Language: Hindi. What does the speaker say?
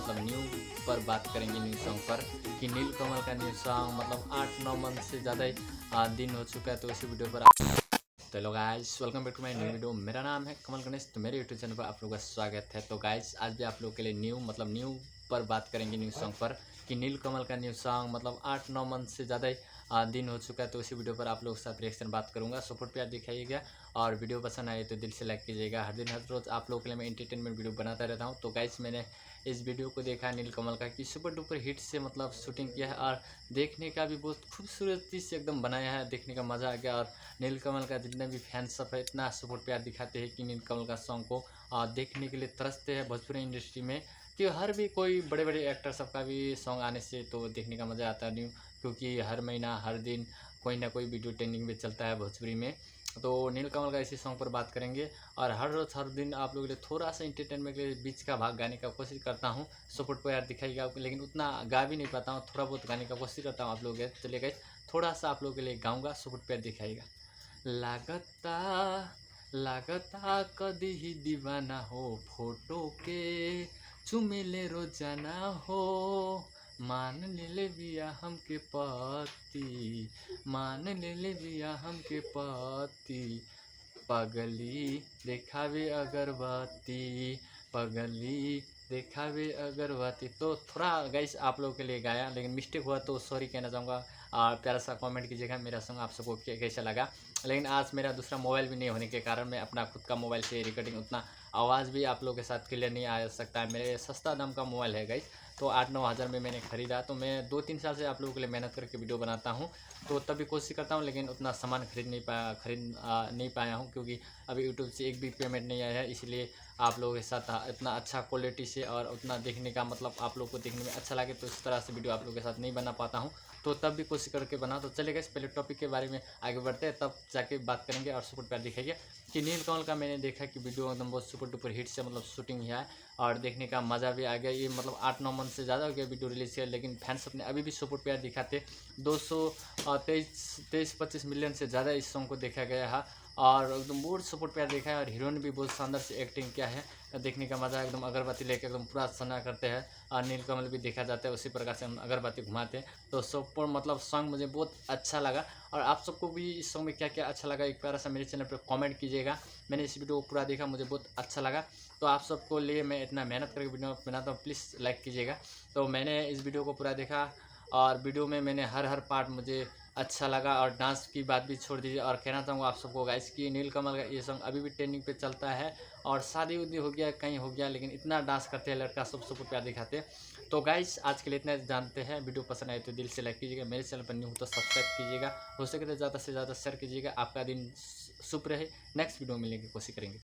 मतलब न्यू पर बात करेंगे, न्यू सॉन्ग पर कि नीलकमल का न्यू सॉन्ग मतलब 8-9 मंथ से ज़्यादा ही दिन हो चुका है। तो इसी वीडियो पर तो hello guys, welcome back to my new video. मेरा नाम है कमल गणेश। तो मेरे यूट्यूब चैनल पर आप लोगों का स्वागत है। तो गाइस आज भी आप लोगों के लिए न्यू पर बात करेंगे, न्यू सॉन्ग पर कि नीलकमल का न्यू सॉन्ग मतलब 8-9 मंथ से ज़्यादा ही दिन हो चुका है। तो इसी वीडियो पर आप लोगों के साथ रिएक्शन बात करूंगा। सपोर्ट प्यार दिखाइएगा और वीडियो पसंद आए तो दिल से लाइक कीजिएगा। हर दिन हर रोज़ आप लोगों के लिए मैं एंटरटेनमेंट वीडियो बनाता रहता हूँ। तो गाइस मैंने इस वीडियो को देखा नीलकमल का कि सुपर डुपर हिट से मतलब शूटिंग किया है और देखने का भी बहुत खूबसूरती से एकदम बनाया है। देखने का मज़ा आ गया और नीलकमल का जितने भी फैंस सब है इतना सपोर्ट प्यार दिखाते हैं कि नीलकमल का सॉन्ग को देखने के लिए तरसते हैं भोजपुरी इंडस्ट्री में। कि हर भी कोई बड़े बड़े एक्टर सबका भी सॉन्ग आने से तो देखने का मज़ा आता है न्यू, क्योंकि हर महीना हर दिन कोई ना कोई वीडियो ट्रेंडिंग में चलता है भोजपुरी में। तो नीलकमल का इसी सॉन्ग पर बात करेंगे और हर रोज़ हर दिन आप लोगों के लिए थोड़ा सा इंटरटेनमेंट के लिए बीच का भाग गाने का कोशिश करता हूँ। सपोर्ट को यार दिखाइएगा, लेकिन उतना गा भी नहीं पाता हूँ, थोड़ा बहुत गाने का कोशिश करता हूँ आप लोगों के। चलिए गाइस थोड़ा सा आप लोगों के लिए गाऊँगा, सपोर्ट प्यार दिखाइएगा। लागता लागता कदी दीवाना हो फोटो के चुमेले रोजाना हो। मान ले बिया हमके पति, मान ले बिया हमके पति। पगली देखावे अगरबत्ती, पगली देखावे अगरबत्ती। तो थोड़ा गाइस आप लोगों के लिए गाया, लेकिन मिस्टेक हुआ तो सॉरी कहना चाहूँगा। प्यारा सा कमेंट कीजिएगा मेरा सॉन्ग आप सबको कैसा लगा। लेकिन आज मेरा दूसरा मोबाइल भी नहीं होने के कारण मैं अपना खुद का मोबाइल से रिकॉर्डिंग उतना आवाज़ भी आप लोगों के साथ क्लियर नहीं आ सकता है। मेरे सस्ता दाम का मोबाइल है गाइस, तो 8-9 हज़ार में मैंने ख़रीदा। तो मैं 2-3 साल से आप लोगों के लिए मेहनत करके वीडियो बनाता हूँ, तो तभी कोशिश करता हूँ, लेकिन उतना सामान खरीद नहीं पाया हूँ, क्योंकि अभी यूट्यूब से एक भी पेमेंट नहीं आया है। इसलिए आप लोगों के साथ इतना अच्छा क्वालिटी से और उतना देखने का मतलब आप लोग को देखने में अच्छा लगे तो इस तरह से वीडियो आप लोगों के साथ नहीं बना पाता हूँ, तो तब भी कोशिश करके बना। तो चलेगा इस पहले टॉपिक के बारे में आगे बढ़ते हैं, तब जाके बात करेंगे और सपोर्ट प्यार दिखाइए कि नीलकमल का मैंने देखा कि वीडियो एकदम बहुत सुपर डुपर हिट से मतलब शूटिंग हुआ है और देखने का मज़ा भी आ गया। ये मतलब 8-9 मंथ से ज़्यादा हो गया वीडियो रिलीज़ किया, लेकिन फैंस अपने अभी भी सपोर्ट प्यार दिखाते। 223-25 मिलियन से ज़्यादा इस सॉन्ग को देखा गया है और एकदम बहुत सपोर्ट प्यार देखा है। और हीरोइन भी बहुत शानदार से एक्टिंग किया है, देखने का मज़ा एकदम अगरबत्ती लेके एकदम पूरा सना करते हैं। और नीलकमल भी देखा जाता है उसी प्रकार से हम अगरबत्ती घुमाते हैं। तो सब मतलब सॉन्ग मुझे बहुत अच्छा लगा। और आप सबको भी इस सॉन्ग में क्या क्या अच्छा लगा एक प्यारा सा मेरे चैनल पर कमेंट कीजिएगा। मैंने इस वीडियो को पूरा देखा, मुझे बहुत अच्छा लगा। तो आप सबको लिए मैं इतना मेहनत करके वीडियो बनाता हूँ, प्लीज़ लाइक कीजिएगा। तो मैंने इस वीडियो को पूरा देखा और वीडियो में मैंने हर पार्ट मुझे अच्छा लगा। और डांस की बात भी छोड़ दीजिए और कहना चाहूँगा आप सबको गाइस कि नीलकमल का ये सॉन्ग अभी भी ट्रेंडिंग पे चलता है। और शादी उदी हो गया कहीं हो गया, लेकिन इतना डांस करते हैं लड़का सब सबको प्यार दिखाते हैं। तो गाइस आज के लिए इतना जानते हैं। वीडियो पसंद आए तो दिल से लाइक कीजिएगा, मेरे चैनल पर न्यू हो तो सब्सक्राइब कीजिएगा, हो सके तो ज़्यादा से ज़्यादा शेयर कीजिएगा। आपका दिन शुभ रहे। नेक्स्ट वीडियो में मिलने की कोशिश करेंगे।